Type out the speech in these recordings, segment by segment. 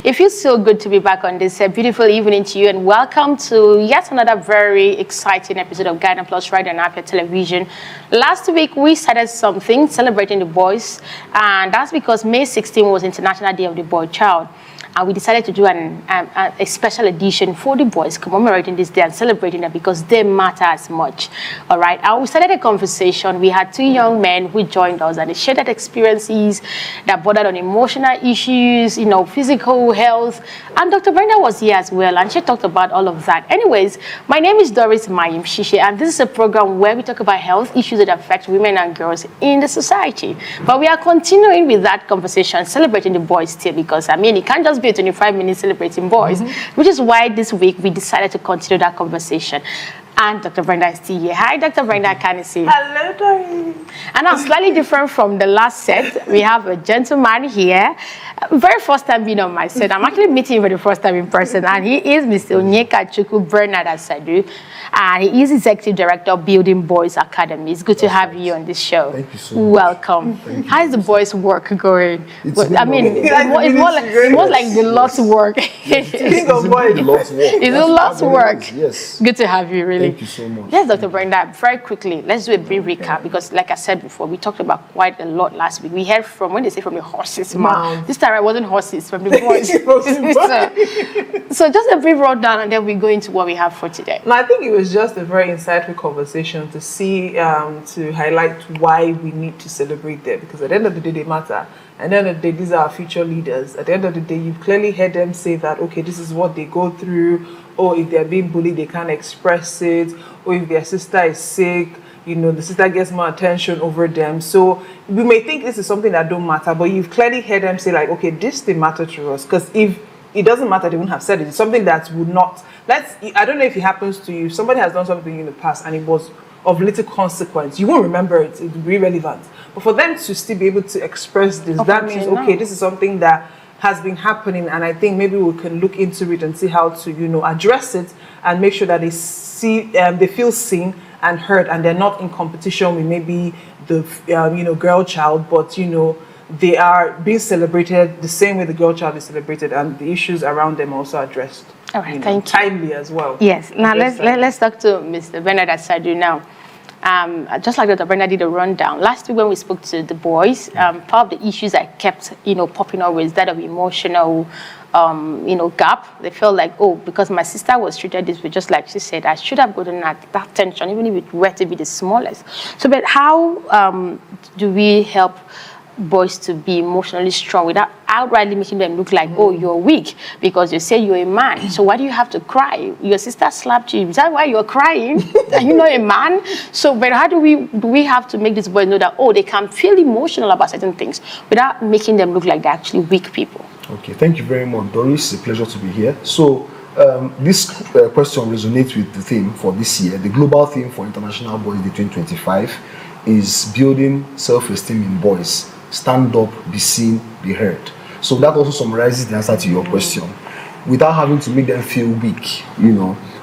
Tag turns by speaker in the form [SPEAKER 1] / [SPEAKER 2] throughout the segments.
[SPEAKER 1] It feels so good to be back on this beautiful evening to you, and welcome to yet another very exciting episode of Ghana Plus right on Afia television. Last week we started something celebrating the boys, and that's because May 16 was International Day of the Boy Child. And we decided to do a special edition for the boys, commemorating this day and celebrating them because they matter as much. All right. And we started a conversation. We had two young men who joined us and they shared their experiences that bordered on emotional issues, physical health. And Dr. Brenda was here as well, and she talked about all of that. Anyways, my name is Doris Mayim Shishe, and this is a program where we talk about health issues that affect women and girls in the society. But we are continuing with that conversation, celebrating the boys still, because it can't just be 25 minutes celebrating boys, which is why this week we decided to continue that conversation. And Dr. Brenda is still here. Hi, Dr. Brenda Akanisi.
[SPEAKER 2] Hello, Doris.
[SPEAKER 1] And I'm slightly different from the last set. We have a gentleman here. Very first time being on my set. I'm actually meeting him for the first time in person. And he is Mr. Onyekachukwu Bernard Asadu. And he is Executive Director of Building Boys Academy. It's good to have you on this show.
[SPEAKER 3] Thank you so much.
[SPEAKER 1] Welcome. How's the boys' work going?
[SPEAKER 3] It's
[SPEAKER 1] more like the Lord's work.
[SPEAKER 3] It's the Lord's work.
[SPEAKER 1] It's the Lord's work.
[SPEAKER 3] Yes.
[SPEAKER 1] Good to have you, really.
[SPEAKER 3] Thank you so much.
[SPEAKER 1] Yes, Dr. Brenda, very quickly, let's do a brief recap because, like I said before, we talked about quite a lot last week. We heard from, when they say from the horse's mouth, this time it wasn't horses, from the boys. so just a brief rundown, and then we go into what we have for today.
[SPEAKER 2] No, I think it was just a very insightful conversation to see, to highlight why we need to celebrate them, because at the end of the day, they matter. At the end of the day, these are our future leaders. At the end of the day, you've clearly heard them say that, okay, this is what they go through, or if they're being bullied, they can't express it, or if their sister is sick, the sister gets more attention over them. So we may think this is something that don't matter, but you've clearly heard them say like, okay, this thing matter to us, because if it doesn't matter, they wouldn't have said it. It's something that would not, I don't know if it happens to you, if somebody has done something in the past and it was of little consequence, you won't remember it, it will be irrelevant. But for them to still be able to express this, that means, okay, this is something that has been happening, and I think maybe we can look into it and see how to, address it and make sure that they feel seen and heard, and they're not in competition with maybe the, girl child, but, they are being celebrated the same way the girl child is celebrated, and the issues around them also addressed.
[SPEAKER 1] All right, thank you.
[SPEAKER 2] Timely as well.
[SPEAKER 1] Yes. Now let's talk to Mr. Bernard Asadu now. Just like Dr. Brenda did a rundown, last week when we spoke to the boys, part of the issues that kept, popping up was that of emotional, gap. They felt like, because my sister was treated this way, just like she said, I should have gotten that attention, even if it were to be the smallest. So, but how do we help boys to be emotionally strong without outrightly making them look like, you're weak because you say you're a man, so why do you have to cry? Your sister slapped you, is that why you're crying? Are you not a man? So, but how do we have to make these boys know that, they can feel emotional about certain things without making them look like they're actually weak people?
[SPEAKER 3] Okay, thank you very much, Doris. It's a pleasure to be here. So, this question resonates with the theme for this year. The global theme for International Boys Day 2025 is building self-esteem in boys. Stand up, be seen, be heard. So that also summarizes the answer to your question. Without having to make them feel weak,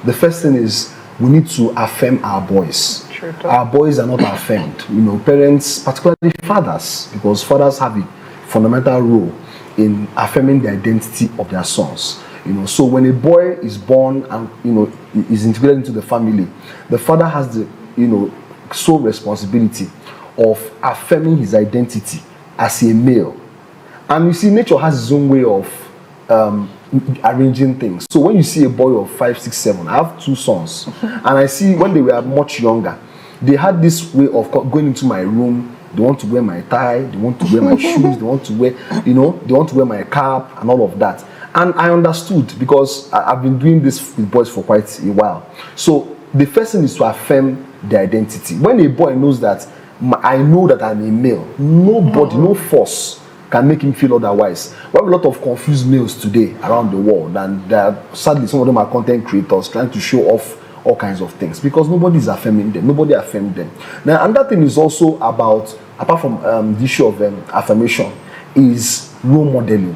[SPEAKER 3] the first thing is we need to affirm our boys. Sure. Our boys are not affirmed. Parents, particularly fathers, because fathers have a fundamental role in affirming the identity of their sons. So when a boy is born and is integrated into the family, the father has the sole responsibility of affirming his identity as a male. And you see, nature has its own way of arranging things. So when you see a boy of 5, 6, 7, I have 2 sons, and I see when they were much younger, they had this way of going into my room. They want to wear my tie, they want to wear my shoes, they want to wear, they want to wear my cap and all of that. And I understood, because I've been doing this with boys for quite a while. So the first thing is to affirm their identity. When a boy knows that I know that I'm a male, nobody, no force can make him feel otherwise. We have a lot of confused males today around the world, and sadly some of them are content creators trying to show off all kinds of things because nobody is affirming them. Nobody affirmed them. Now, another thing is also about, apart from the issue of affirmation, is role modeling.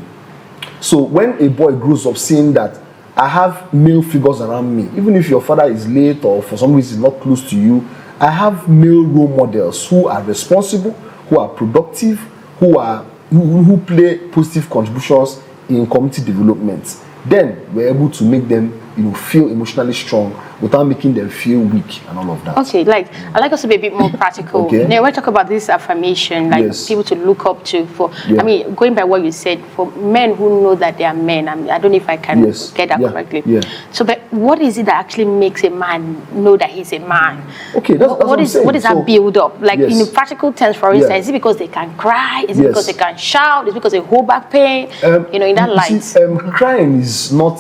[SPEAKER 3] So when a boy grows up seeing that I have male figures around me, even if your father is late or for some reason not close to you, I have male role models who are responsible, who are productive, who play positive contributions in community development, then we're able to make them, feel emotionally strong without making them feel weak and all of that.
[SPEAKER 1] Okay, like I'd like us to be a bit more practical.
[SPEAKER 3] Okay.
[SPEAKER 1] Now, when we talk about this affirmation, like
[SPEAKER 3] Yes.
[SPEAKER 1] people to look up to.
[SPEAKER 3] Yeah.
[SPEAKER 1] I mean, going by what you said, for men who know that they are men. I don't know if I can
[SPEAKER 3] Yes.
[SPEAKER 1] get that
[SPEAKER 3] Yeah.
[SPEAKER 1] correctly.
[SPEAKER 3] Yeah.
[SPEAKER 1] So, but what is it that actually makes a man know that he's a man?
[SPEAKER 3] Okay, that's what I'm saying.
[SPEAKER 1] What is that
[SPEAKER 3] So,
[SPEAKER 1] build up? Like
[SPEAKER 3] yes.
[SPEAKER 1] in the practical terms, for instance,
[SPEAKER 3] Yeah.
[SPEAKER 1] is it because they can cry? Is it
[SPEAKER 3] Yes.
[SPEAKER 1] because they can shout? Is it because they hold back pain? In that
[SPEAKER 3] you
[SPEAKER 1] light.
[SPEAKER 3] see, crying is not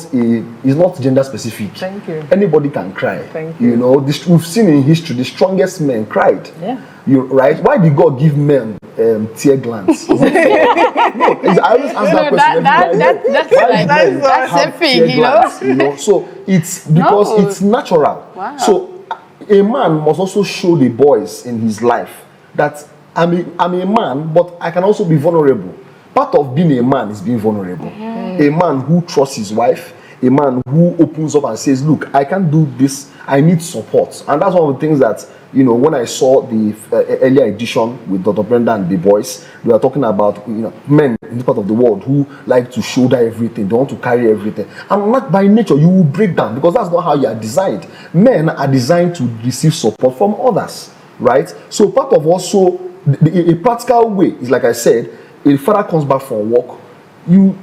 [SPEAKER 3] gender specific.
[SPEAKER 2] Thank you.
[SPEAKER 3] Anybody can cry.
[SPEAKER 2] Thank you.
[SPEAKER 3] We've seen in history the strongest men cried.
[SPEAKER 2] Yeah.
[SPEAKER 3] Right? Why did God give men tear glands? I always ask that question.
[SPEAKER 1] That's a thing,
[SPEAKER 3] So it's because
[SPEAKER 1] No.
[SPEAKER 3] it's natural.
[SPEAKER 1] Wow.
[SPEAKER 3] So a man must also show the boys in his life that I'm a man, but I can also be vulnerable. Part of being a man is being vulnerable. A man who trusts his wife, a man who opens up and says, look, I can't do this, I need support. And that's one of the things that, when I saw the earlier edition with Dr. Brenda and the boys, they were talking about, men in this part of the world who like to shoulder everything, they want to carry everything. And not by nature, you will break down because that's not how you are designed. Men are designed to receive support from others, right? So part of also, a practical way is, like I said, a father comes back from work,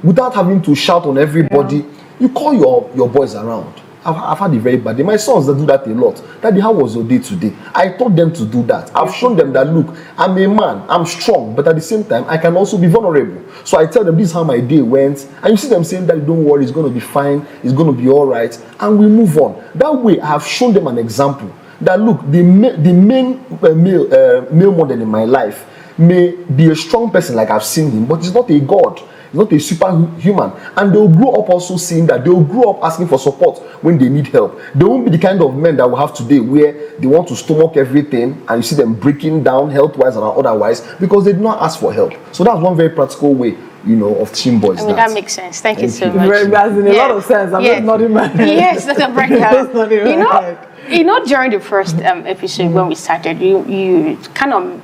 [SPEAKER 3] without having to shout on everybody, you call your boys around. I've had a very bad day. My sons, they do that a lot. Daddy, how was your day today? I taught them to do that. I've shown them that, look, I'm a man, I'm strong, but at the same time, I can also be vulnerable. So I tell them, this is how my day went. And you see them saying that, don't worry, it's going to be fine, it's going to be all right. And we move on. That way, I have shown them an example that, look, the main male model in my life may be a strong person like I've seen him, but he's not a god. Not a superhuman, and they'll grow up also seeing that. They'll grow up asking for support when they need help. They won't be the kind of men that we have today where they want to stomach everything and you see them breaking down health-wise and otherwise because they do not ask for help. So that's one very practical way, of teaching boys.
[SPEAKER 1] I mean, that makes sense. Thank you so much.
[SPEAKER 2] Very, as in a lot of sense. I'm just nodding my head.
[SPEAKER 1] Yes, that's a breakdown.
[SPEAKER 2] Just nodding my head.
[SPEAKER 1] During the first episode when we started, you kind of,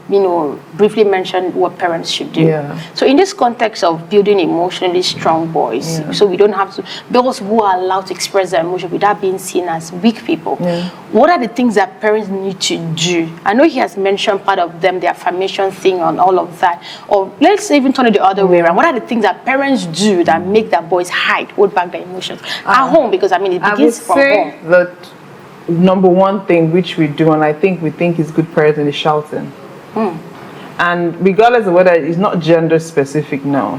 [SPEAKER 1] briefly mentioned what parents should do.
[SPEAKER 2] Yeah.
[SPEAKER 1] So in this context of building emotionally strong boys, so we don't have to, those who are allowed to express their emotion without being seen as weak people, what are the things that parents need to do? I know he has mentioned part of them, the affirmation thing and all of that. Or let's even turn it the other way around. What are the things that parents do that make their boys hold back their emotions at home? Because, it begins from home.
[SPEAKER 2] That number one thing which we do, and I think we think is good parenting, is shouting. And regardless of whether it's not gender specific now,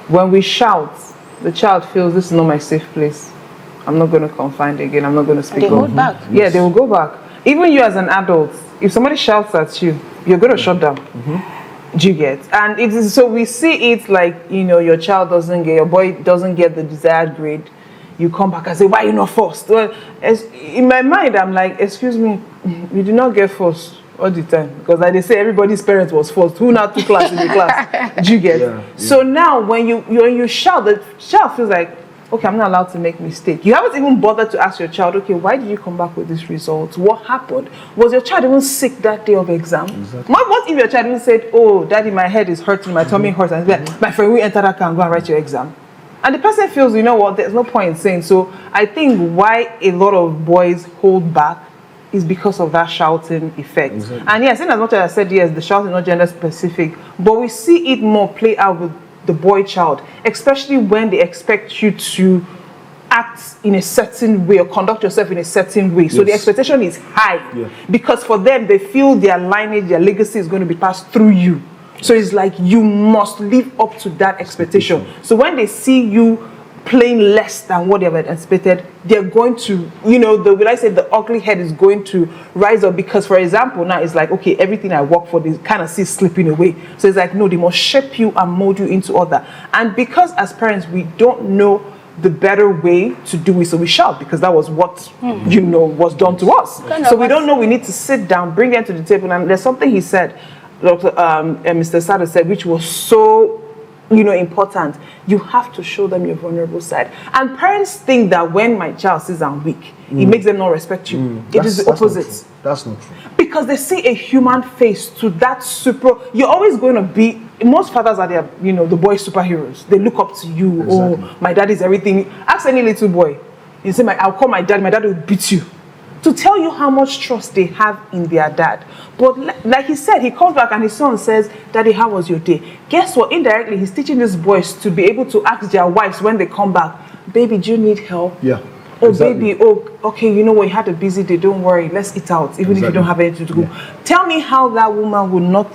[SPEAKER 2] when we shout, the child feels this is not my safe place. I'm not going to confide again. I'm not going to speak up.
[SPEAKER 1] They hold back.
[SPEAKER 2] Yeah, they will go back. Even you as an adult, if somebody shouts at you, you're going to shut down. Do you get? And it is, so we see it like, your child doesn't get, your boy doesn't get the desired grade. You come back and say, why are you not first? Well, in my mind, I'm like, excuse me, you do not get first all the time. Because like they say, everybody's parent was first. Who now took class in the class? Do you get? Yeah. So now, when you shout, the child feels like, okay, I'm not allowed to make mistake. You haven't even bothered to ask your child, okay, why did you come back with this result? What happened? Was your child even sick that day of exam? Exactly. What if your child even said, oh, daddy, my head is hurting, my tummy hurts, and like, my friend, we enter that car and go and write your exam. And the person feels, you know what, there's no point in saying. So I think why a lot of boys hold back is because of that shouting effect. Exactly. And yes, in as much as I said, yes, the shouting is not gender specific, but we see it more play out with the boy child, especially when they expect you to act in a certain way or conduct yourself in a certain way. So the expectation is high because for them, they feel their lineage, their legacy is going to be passed through you. So it's like you must live up to that expectation. So when they see you playing less than what they have expected, they're going to, the ugly head is going to rise up because, for example, now it's like, okay, everything I work for, they kind of see slipping away. So it's like, no, they must shape you and mold you into other. And because as parents, we don't know the better way to do it, so we shout because that was what, was done to us. So we don't know, we need to sit down, bring them to the table. And there's something he said, Mr. Asadu said, which was so, important. You have to show them your vulnerable side. And parents think that when my child says I'm weak, it makes them not respect you. It is the opposite.
[SPEAKER 3] That's not true.
[SPEAKER 2] Because they see a human face to that you're always going to be, most fathers are their, the boy superheroes. They look up to you. Exactly. Oh, my dad is everything. Ask any little boy. You say, I'll call my dad will beat you. To tell you how much trust they have in their dad. But like he said, he comes back and his son says, Daddy, how was your day? Guess what? Indirectly, he's teaching these boys to be able to ask their wives when they come back, baby, do you need help?
[SPEAKER 3] Yeah.
[SPEAKER 2] Oh, exactly. Baby, okay, you know what, you had a busy day, don't worry, let's eat out, even if you don't have anything to do. Yeah. Tell me how that woman will not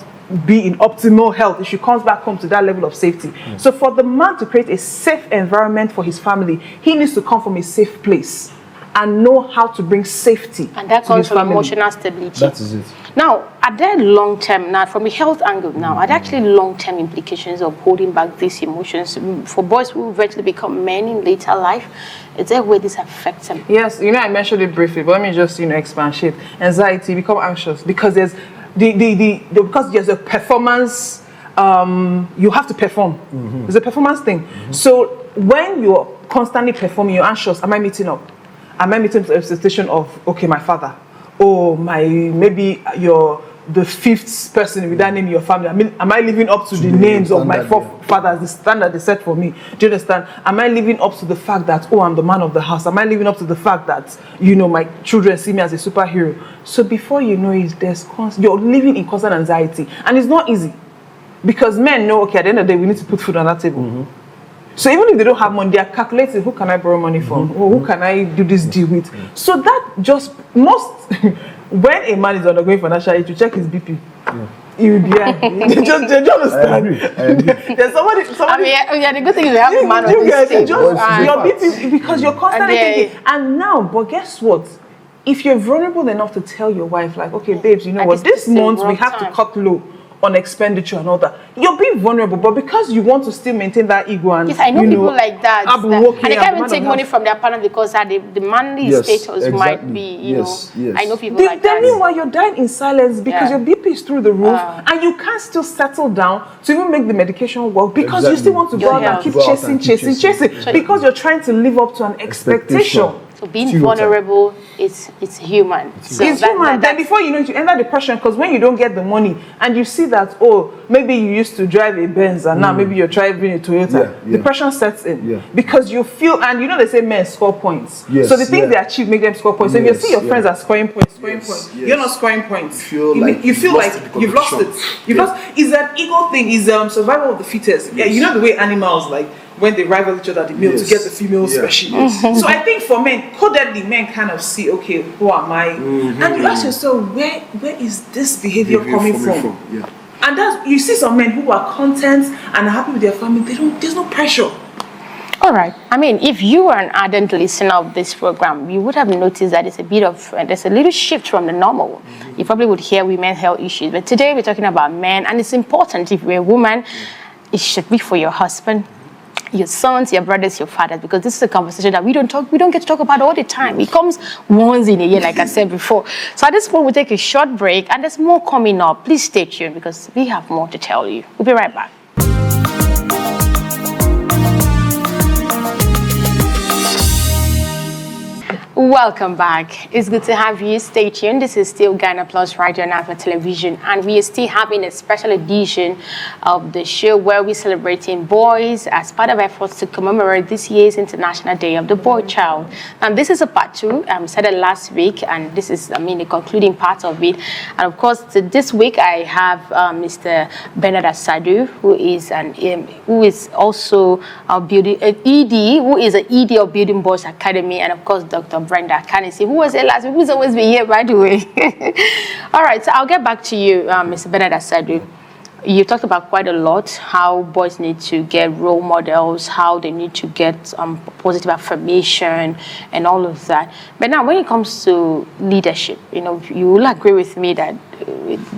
[SPEAKER 2] be in optimal health if she comes back home to that level of safety. Yeah. So for the man to create a safe environment for his family, he needs to come from a safe place and know how to bring safety.
[SPEAKER 1] And that comes from emotional stability.
[SPEAKER 3] That is it.
[SPEAKER 1] Now, are there long-term, now from a health angle now, are there actually long-term implications of holding back these emotions for boys who eventually become men in later life? Is there a way this affects them?
[SPEAKER 2] Yes, I mentioned it briefly, but let me just, expatiate. Anxiety, become anxious because there's because there's a performance, you have to perform. It's a performance thing. So when you're constantly performing, you're anxious. Am I meeting up? Am I meeting to the expectation of, okay, my father? Or maybe you're the fifth person with that name in your family. I mean, am I living up to the names of my forefathers, the standard they set for me? Do you understand? Am I living up to the fact that, I'm the man of the house? Am I living up to the fact that, my children see me as a superhero? So before you know it, you're living in constant anxiety. And it's not easy. Because men know, okay, at the end of the day, we need to put food on that table. So even if they don't have money, they are calculating, who can I borrow money from? Or who can I do this deal with? So that just when a man is undergoing financial aid, to check his BP. He will be just understand.
[SPEAKER 3] I agree.
[SPEAKER 2] There's somebody.
[SPEAKER 1] The good thing is we have a man on this stage.
[SPEAKER 2] Your BP, because you're constantly thinking. And now, but guess what? If you're vulnerable enough to tell your wife, like, okay, babes, you know what? This month we have to cut low on expenditure and all that. You're being vulnerable, but because you want to still maintain that ego and
[SPEAKER 1] yes, I know people like that. And they can't even take money from their partner because the manly status might be, I know people like that.
[SPEAKER 2] Meanwhile, you're dying in silence because your BP is through the roof and you can't still settle down to even make the medication work because you still want to go out and keep chasing because you're trying to live up to an expectation.
[SPEAKER 1] So being vulnerable, it's human.
[SPEAKER 2] It's human. Then before you know it, you enter depression because when you don't get the money and you see that, maybe you used to drive a Benz and now maybe you're driving a Toyota, depression sets in. Because you feel, and they say men score points. So the things they achieve make them score points. So if you see your friends are scoring points, you're not scoring points. You feel like you've lost it. It's an ego thing. It's survival of the fittest. Yeah, you know the way animals when they rival each other at the male to get the female specialist. So I think for men, codedly, men kind of see, okay, who am I? And you ask yourself, where is this behavior coming from? And you see some men who are content and are happy with their family. There's no pressure.
[SPEAKER 1] All right. I mean, if you are an ardent listener of this program, you would have noticed that there's a little shift from the normal. You probably would hear women's health issues, but today we're talking about men, and it's important. If you're a woman, it should be for your husband, your sons, your brothers, your fathers, because this is a conversation that we don't get to talk about all the time. It comes once in a year, like I said before. So at this point, we'll take a short break, and there's more coming up. Please stay tuned because we have more to tell you. We'll be right back. Welcome back. It's good to have you. Stay tuned. This is still Ghana Plus Radio on Afia Television, and we are still having a special edition of the show where we're celebrating boys as part of efforts to commemorate this year's International Day of the Boy Child. And this is a part two. We said it last week, and this is, the concluding part of it. And of course, this week I have Mr. Bernard Asadu, who is also an ED of Building Boys Academy, and of course, Dr. Brenda Akanisi, who was here last week, who's always been here, by the way. All right, so I'll get back to you, Mr. Bernard Asadu. You talked about quite a lot, how boys need to get role models, how they need to get positive affirmation and all of that. But now when it comes to leadership, you will agree with me that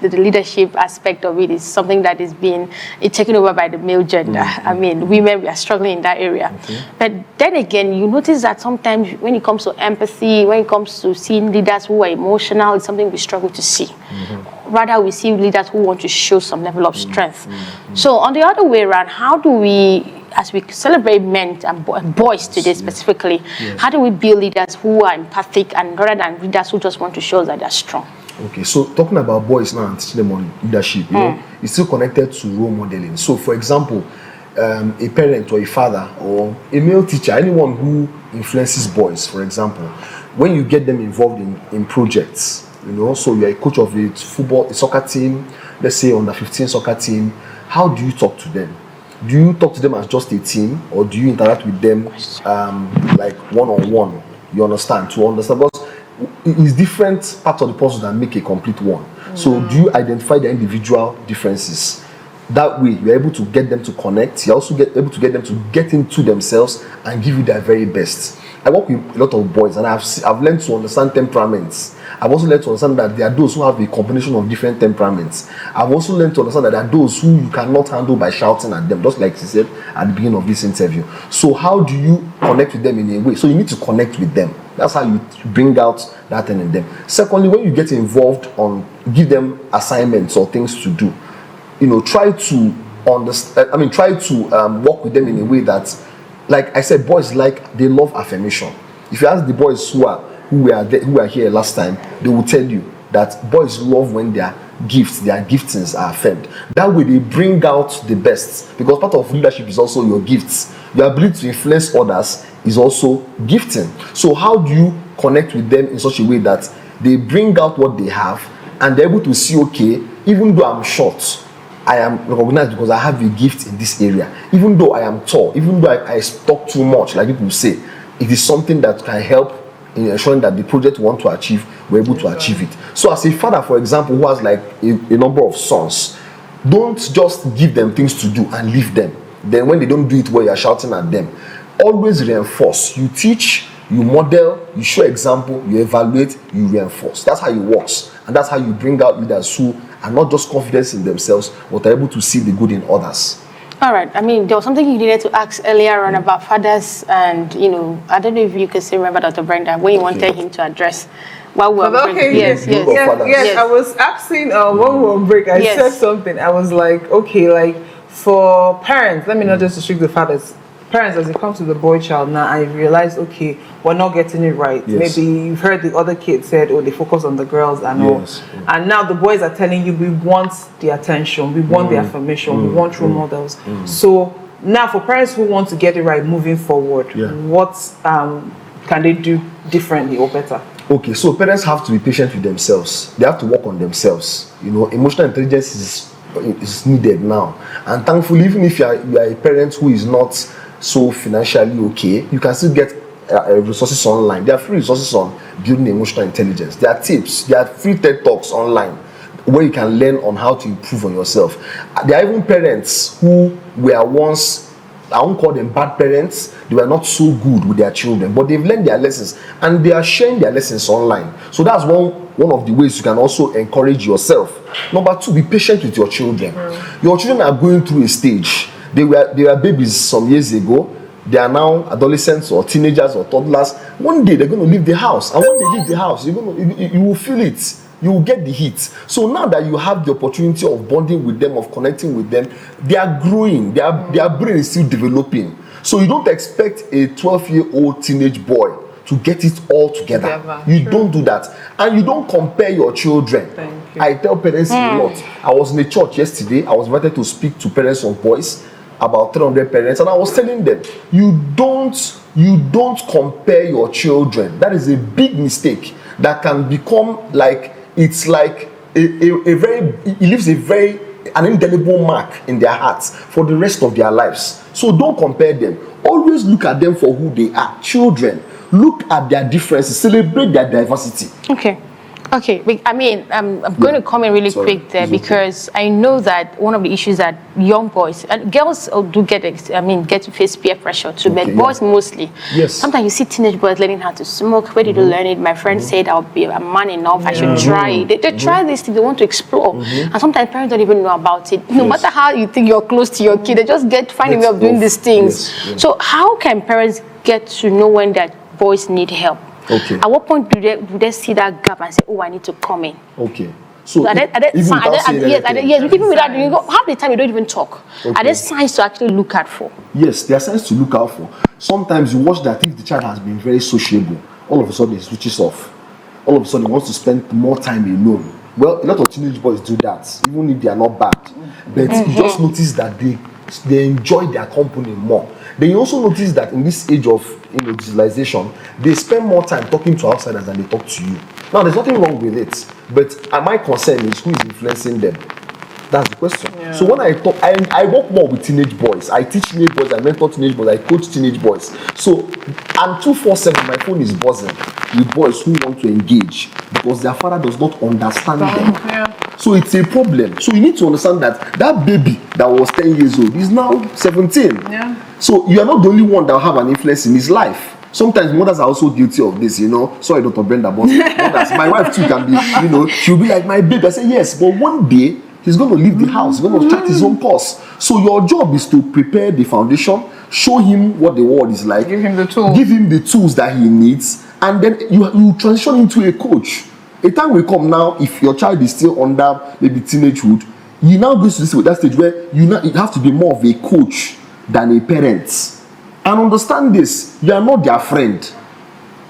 [SPEAKER 1] the leadership aspect of it is something that is being taken over by the male gender. I mean, women, we are struggling in that area. But then again, you notice that sometimes when it comes to empathy, when it comes to seeing leaders who are emotional, it's something we struggle to see. Rather, we see leaders who want to show some level of strength. So on the other way around, how do we, as we celebrate men and boys today specifically, how do we build leaders who are empathic and rather than leaders who just want to show that they're strong?
[SPEAKER 3] Okay, so talking about boys now and teaching them on leadership, you know, it's still connected to role modeling. So, for example, a parent or a father or a male teacher, anyone who influences boys, for example, when you get them involved in projects, you know, so you're a coach of a soccer team, let's say under 15 soccer team, how do you talk to them? Do you talk to them as just a team, or do you interact with them like one-on-one? You understand? To understand, because it's different parts of the puzzle that make a complete one. So do you identify the individual differences? That way, you're able to get them to connect. You're also able to get them to get into themselves and give you their very best. I work with a lot of boys, and I've learned to understand temperaments. I've also learned to understand that there are those who have a combination of different temperaments. I've also learned to understand that there are those who you cannot handle by shouting at them, just like she said at the beginning of this interview. So how do you connect with them in a way? So you need to connect with them. That's how you bring out that thing in them. Secondly, when you get involved give them assignments or things to do, you know, try to understand. Try to work with them in a way that, like I said, boys they love affirmation. If you ask the boys who were here last time, they will tell you that boys love when their giftings are affirmed. That way they bring out the best, because part of leadership is also your gifts. Your ability to influence others is also gifting. So how do you connect with them in such a way that they bring out what they have and they're able to see, okay, even though I'm short, I am recognized because I have a gift in this area. Even though I am tall, even though I talk too much, like people say, it is something that can help in ensuring that the project we want to achieve, we're able to achieve it. So as a father, for example, who has like a number of sons, don't just give them things to do and leave them. Then when they don't do it well, you're shouting at them. Always reinforce. You teach, you model, you show example, you evaluate, you reinforce. That's how it works. And that's how you bring out leaders who are not just confident in themselves, but are able to see the good in others.
[SPEAKER 1] All right. I mean, there was something you needed to ask earlier on about fathers, and, you know, I don't know if you can still remember Dr. Brenda, when you wanted him to address what we were
[SPEAKER 2] okay.
[SPEAKER 1] Yes.
[SPEAKER 2] I was asking when we were on break, I said something. I was like, okay, like for parents, let me not just restrict the fathers. Parents, as it comes to the boy child now, I realized, okay, we're not getting it right.
[SPEAKER 3] Yes.
[SPEAKER 2] Maybe you've heard the other kids said, oh, they focus on the girls and all. And now the boys are telling you, we want the attention, we want the affirmation, we want role models. So now for parents who want to get it right moving forward, what can they do differently or better?
[SPEAKER 3] Okay, so parents have to be patient with themselves. They have to work on themselves. You know, emotional intelligence is needed now. And thankfully, even if you are a parent who is not so financially okay, you can still get resources online. There are free resources on building emotional intelligence. There are tips. There are free TED Talks online where you can learn on how to improve on yourself. There are even parents who were once, I won't call them bad parents, they were not so good with their children, but they've learned their lessons and they are sharing their lessons online. So that's one of the ways you can also encourage yourself. Number two, be patient with your children. Your children are going through a stage. They were babies some years ago. They are now adolescents or teenagers or toddlers. One day they're going to leave the house, and when they leave the house, you will feel it. You will get the heat. So now that you have the opportunity of bonding with them, of connecting with them, they are growing. Their brain is still developing. So you don't expect a 12-year-old teenage boy to get it all together. You don't do that, and you don't compare your children.
[SPEAKER 2] Thank you.
[SPEAKER 3] I tell parents a lot. I was in a church yesterday. I was invited to speak to parents of boys, about 300 parents, and I was telling them, you don't compare your children. That is a big mistake that can become like, it's like it leaves an indelible mark in their hearts for the rest of their lives. So don't compare them. Always look at them for who they are. Children, look at their differences, celebrate their diversity.
[SPEAKER 1] Okay, I mean, I'm going to come in really quick there, because I know that one of the issues that young boys and girls do get to face peer pressure too, but boys mostly.
[SPEAKER 3] Yes.
[SPEAKER 1] Sometimes you see teenage boys learning how to smoke. Where did you learn it? My friend said I'll be a man enough. I should try it. They try this thing. They want to explore, and sometimes parents don't even know about it. No matter how you think you're close to your kid, they just find a way of doing these things. So how can parents get to know when their boys need help?
[SPEAKER 3] Okay.
[SPEAKER 1] At what point do they see that gap and say, "Oh, I need to come in"?
[SPEAKER 3] Okay. So
[SPEAKER 1] even without doing, half the time you don't even talk. Okay. Are there signs to actually look out for?
[SPEAKER 3] Yes, there are signs to look out for. Sometimes you watch that if the child has been very sociable, all of a sudden he switches off. All of a sudden he wants to spend more time alone. Well, a lot of teenage boys do that, even if they are not bad. But you just notice that they enjoy their company more. Then you also notice that in this age of digitalization, they spend more time talking to outsiders than they talk to you. Now, there's nothing wrong with it, but my concern is who is influencing them. That's the question. Yeah. So when I talk, I work more with teenage boys. I teach teenage boys, I mentor teenage boys, I coach teenage boys. So, and 247, my phone is buzzing with boys who want to engage because their father does not understand them.
[SPEAKER 2] Yeah.
[SPEAKER 3] So it's a problem. So you need to understand that baby that was 10 years old is now 17.
[SPEAKER 2] Yeah.
[SPEAKER 3] So you are not the only one that will have an influence in his life. Sometimes mothers are also guilty of this, Sorry, Dr. Brenda, but mothers, my wife too can be, she'll be like, my baby. I say, yes, but one day, he's going to leave the house. He's going to start his own course. So your job is to prepare the foundation, show him what the world is like.
[SPEAKER 2] Give him the tools.
[SPEAKER 3] Give him the tools that he needs. And then you transition into a coach. A time will come now, if your child is still under maybe teenagehood, you now go to that stage where you have to be more of a coach than a parent. And understand this, you are not their friend.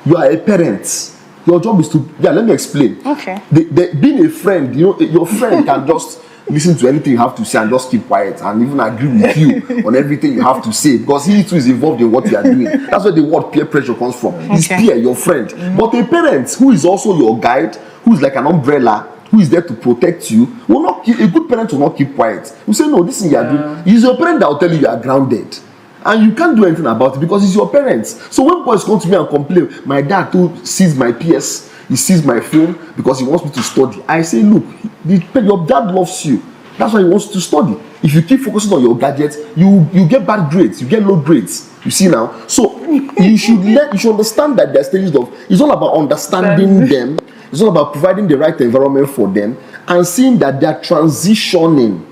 [SPEAKER 3] You are a parent. Your job is to, let me explain.
[SPEAKER 1] Okay.
[SPEAKER 3] Being a friend, your friend can just listen to anything you have to say and just keep quiet and even agree with you on everything you have to say because he too is involved in what you are doing. That's where the word peer pressure comes from. It's peer, your friend. But a parent who is also your guide, who is like an umbrella, who is there to protect you, a good parent will not keep quiet. You say, no, this thing you are doing. It's your parent that will tell you are grounded. And you can't do anything about it because it's your parents. So when boys come to me and complain, my dad too sees my PS, he sees my phone because he wants me to study. I say, look, your dad loves you. That's why he wants you to study. If you keep focusing on your gadgets, you get bad grades, you get low grades. You see now? So you should understand that there's stages of, it's all about understanding them. It's all about providing the right environment for them and seeing that they're transitioning.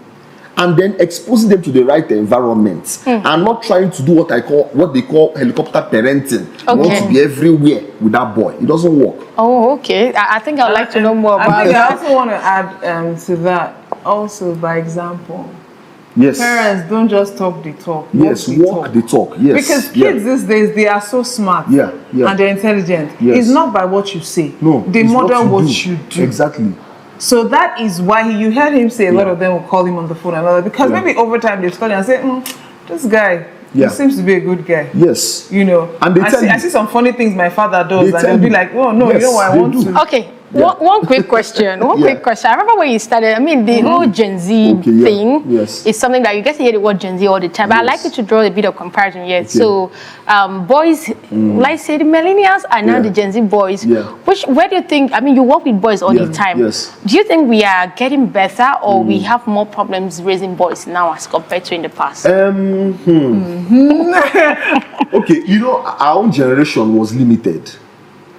[SPEAKER 3] And then exposing them to the right environment and not trying to do what they call helicopter parenting. Okay. You want to be everywhere with that boy. It doesn't work.
[SPEAKER 1] Oh, okay. I think I'd like to know more about that.
[SPEAKER 2] I also want to add to that, also by example.
[SPEAKER 3] Yes.
[SPEAKER 2] Parents don't just talk the talk.
[SPEAKER 3] Yes, walk the talk. Yes.
[SPEAKER 2] Because kids these days, they are so smart.
[SPEAKER 3] Yeah.
[SPEAKER 2] And they're intelligent.
[SPEAKER 3] Yes.
[SPEAKER 2] It's not by what you say.
[SPEAKER 3] No.
[SPEAKER 2] They model what you do.
[SPEAKER 3] Exactly.
[SPEAKER 2] So that is why you heard him say a lot of them will call him on the phone and all that, because maybe over time they study and say, this guy, he seems to be a good guy.
[SPEAKER 3] Yes.
[SPEAKER 2] And they I see some funny things my father does, and they'll be like, oh no, you know what I want to.
[SPEAKER 1] Okay. Yeah. One quick question. Quick question. I remember when you started, the whole Gen Z thing is something that you get to hear the word Gen Z all the time. But I'd like you to draw a bit of comparison here. Okay. So, boys, like say the millennials are now the Gen Z boys. Yeah. Where do you think, you work with boys all the time.
[SPEAKER 3] Yes.
[SPEAKER 1] Do you think we are getting better or we have more problems raising boys now as compared to in the past?
[SPEAKER 3] Okay, our own generation was limited.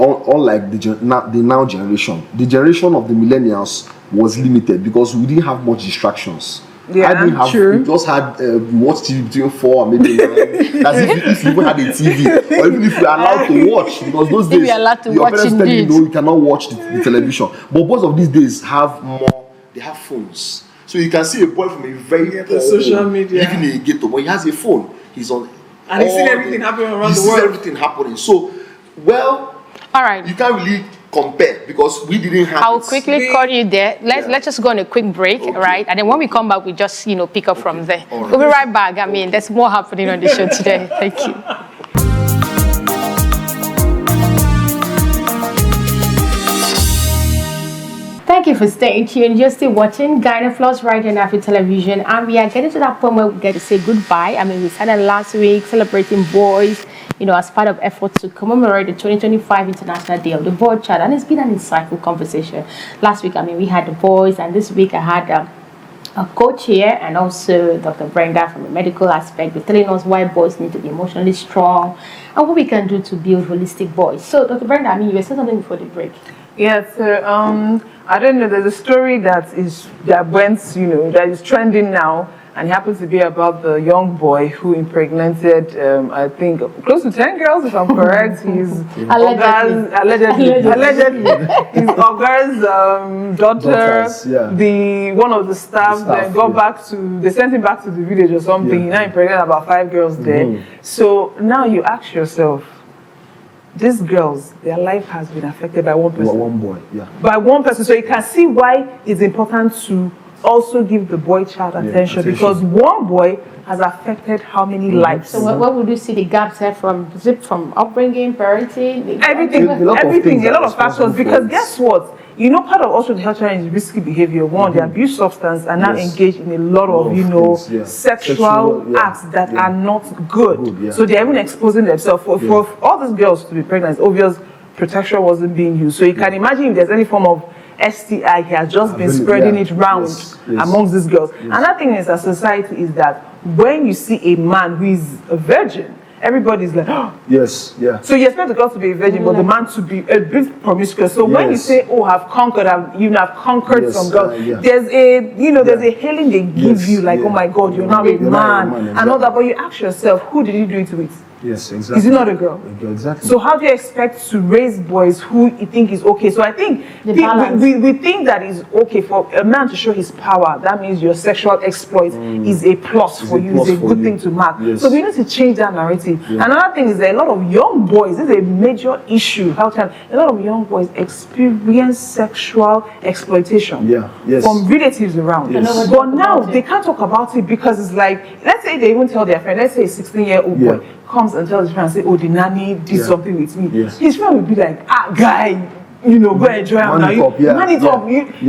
[SPEAKER 3] Unlike the now generation, the generation of the millennials was limited because we didn't have much distractions.
[SPEAKER 2] Yeah,
[SPEAKER 3] I didn't have.
[SPEAKER 2] true.
[SPEAKER 3] We just had we watched TV between 4 and maybe 9. As if you even had a TV, or even if you are allowed to watch, because those days your parents tell you cannot watch the television. But boys of these days have more. They have phones, so you can see a boy from a very
[SPEAKER 2] social media
[SPEAKER 3] living in a ghetto, but he has a phone. He's on,
[SPEAKER 2] and he's seen everything happening around the world.
[SPEAKER 3] He sees everything happening. So,
[SPEAKER 1] all right.
[SPEAKER 3] You can't really compare because we didn't have.
[SPEAKER 1] I'll quickly call you there. Let's just go on a quick break, right? And then when we come back, we just pick up from there. Right. We'll be right back. There's more happening on the show today. Thank you. Thank you for staying tuned. You're still watching Ghana Plus right on Afia television, and we are getting to that point where we get to say goodbye. We started last week celebrating boys, as part of efforts to commemorate the 2025 International Day of the Boy Child, and it's been an insightful conversation. Last week, we had the boys, and this week I had a coach here and also Dr. Brenda from the medical aspect, with telling us why boys need to be emotionally strong and what we can do to build holistic boys. So, Dr. Brenda, you were saying something before the break.
[SPEAKER 2] Yes, I don't know. There's a story that went, that is trending now, and it happens to be about the young boy who impregnated, I think, close to 10 girls, if I'm correct. He's allegedly. His Oga's daughter, one of the staff then they sent him back to the village or something. He now impregnated about 5 girls there. So now you ask yourself, these girls, their life has been affected by one person.
[SPEAKER 3] One boy, yeah.
[SPEAKER 2] By one person. So you can see why it's important to also give the boy child attention, because one boy has affected how many lives.
[SPEAKER 1] So what would you see the gaps there from? Is it from upbringing, parenting?
[SPEAKER 2] Everything, a lot of factors. Because guess what? You know, part of also the health challenge is risky behavior. One, they abuse substance and now engage in a lot of, sexual acts that are not good. So they're even exposing themselves. For all these girls to be pregnant, it's obvious protection wasn't being used. So you can imagine if there's any form of STI, he has just been spreading it round amongst these girls. Another thing is that society is that when you see a man who is a virgin, everybody's like, oh. So you expect the girl to be a virgin, but the man to be a bit promiscuous. So when you say, oh, have conquered some girls, there's a, there's a hailing they give you, like, oh my God, you're now a man, and all that. But you ask yourself, who did you do it with?
[SPEAKER 3] Yes, exactly.
[SPEAKER 2] Is it not a girl?
[SPEAKER 3] Exactly.
[SPEAKER 2] So how do you expect to raise boys who you think is okay? So I think we think that it's okay for a man to show his power. That means your sexual exploit is a plus for you. It's a good thing to mark. So we need to change that narrative. Another thing is that a lot of young boys, this is a major issue. A lot of young boys experience sexual exploitation from relatives around. But now they can't talk about it because it's like, let's say they even tell their friend, let's say a 16-year-old boy comes and tells his friend and say, oh, the nanny did something with me. His friend will be like, guy, go enjoy him now. Man it up.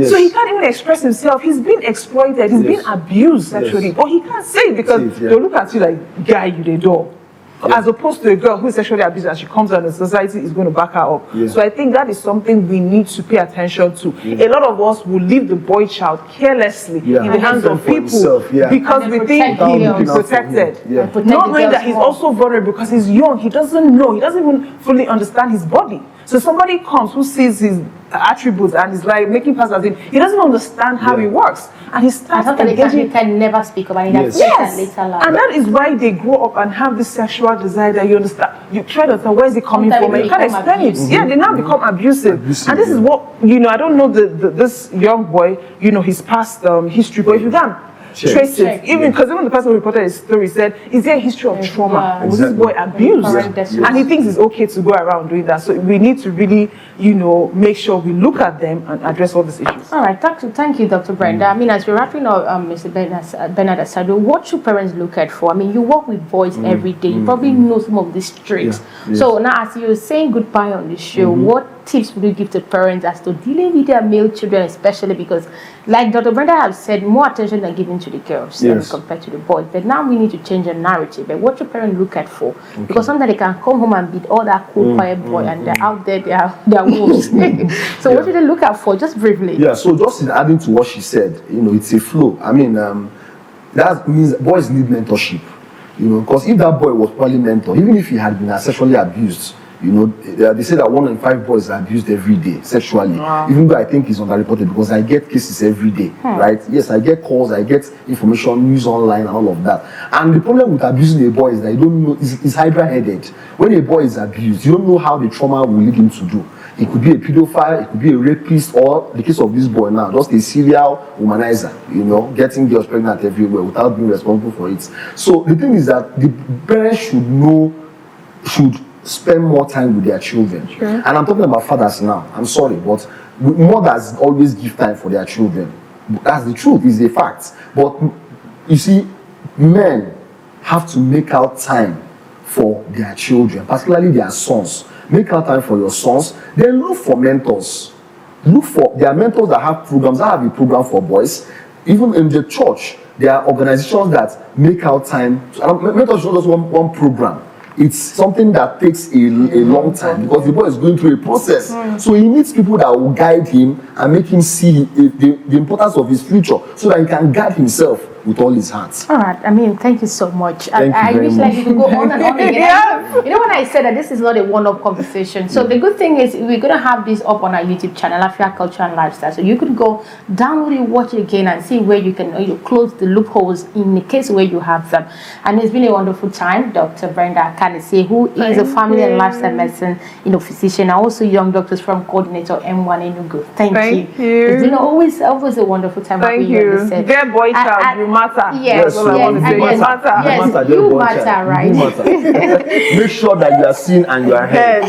[SPEAKER 2] So he can't even express himself. He's been exploited. He's been abused sexually. But he can't say it because they'll look at you like, guy, you the dog. As opposed to a girl who is sexually abused and she comes out and the society is going to back her up. So I think that is something we need to pay attention to. A lot of us will leave the boy child carelessly in the hands of people because we think he will be protected. Not knowing that he's also vulnerable because he's young. He doesn't know. He doesn't even fully understand his body. So somebody comes who sees his attributes and is like making passes at him. He doesn't understand how it works. And he starts engaging.
[SPEAKER 1] He can never speak about it.
[SPEAKER 2] And that is why they grow up and have this sexual desire that you understand. You try to understand where is it coming from and you can't explain it. They now become abusive. And this is what, I don't know this young boy, his past history, but if you can trace it, even because even the person who reported his story said, is there a history of trauma? Was this boy abused? And he thinks it's okay to go around doing that. So we need to really, make sure we look at them and address all these issues.
[SPEAKER 1] All right, thank you, Dr. Brenda. I mean, as we're wrapping up, Mr. Bernard Asadu, what should parents look at for? I mean, you work with boys every day. You probably know some of these traits. So now, as you're saying goodbye on the show, what tips would you give to parents as to dealing with their male children, especially because, like Dr. Brenda has said, more attention are given to the girls compared to the boys. But now we need to change the narrative. But what should parents look at for? Because sometimes they can come home and beat all that cool, quiet boy, and they're out there, they are wolves. So what should they look out for? Just briefly.
[SPEAKER 3] So just in adding to what she said, it's a flow. I mean, that means boys need mentorship. Because if that boy was probably mentored, even if he had been sexually abused, they say that 1 in 5 boys are abused every day sexually. Even though I think it's underreported because I get cases every day, right? Yes, I get calls, I get information, news online, and all of that. And the problem with abusing a boy is that you don't know, it's hydra-headed. When a boy is abused, you don't know how the trauma will lead him to do. It could be a pedophile, it could be a rapist, or the case of this boy now, just a serial womanizer, getting girls pregnant everywhere without being responsible for it. So the thing is that the parents should spend more time with their children. And I'm talking about fathers now. I'm sorry, but mothers always give time for their children. That's the truth, it's a fact. But you see, men have to make out time for their children, particularly their sons. Make out time for your sons. Then look for mentors. There are mentors that have programs. I have a program for boys. Even in the church, there are organizations that make out time. Mentors is not just one program. It's something that takes a long time because the boy is going through a process. So he needs people that will guide him and make him see the importance of his future so that he can guide himself with all his heart.
[SPEAKER 1] All right. I mean, thank you so much.
[SPEAKER 3] I
[SPEAKER 1] wish like you could go on and on again. When I said that this is not a one-off conversation. So the good thing is we're going to have this up on our YouTube channel, Afia Culture and Lifestyle. So you could go download it, watch it again, and see where you can close the loopholes in the case where you have them. And it's been a wonderful time, Dr. Brenda Akanisi. Akanisi, who is a family and lifestyle medicine physician, and also young doctors from coordinator MWAN Enugu. Thank you. It's been always a wonderful time having you on the set.
[SPEAKER 2] Get boy child, you matter.
[SPEAKER 1] Yes,
[SPEAKER 2] you matter.
[SPEAKER 1] Yes, you matter, right?
[SPEAKER 3] Make sure that you are seen and you are heard.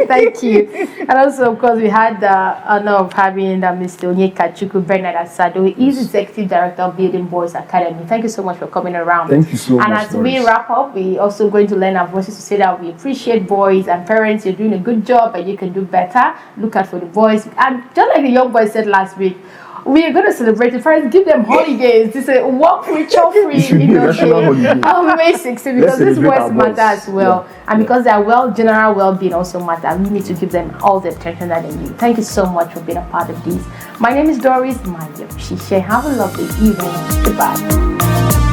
[SPEAKER 1] Thank you. And also, of course, we had the honor of having Mr. Onyekachukwu Bernard Asadu. He's Executive Director of Building Boys Academy. Thank you so much for coming around.
[SPEAKER 3] Thank you so much.
[SPEAKER 1] And as we wrap up, we also going to lend our voices to say that we appreciate boys and parents. You're doing a good job and you can do better. Look out for the boys. And just like the young boy said last week, we are going to celebrate it. First, give them holidays. This is work free, chop free, May 16, because these boys matter as well. And because their general well-being also matter, we need to give them all the attention that they need. Thank you so much for being a part of this. My name is Doris Mayo Shishe. Have a lovely evening. Goodbye.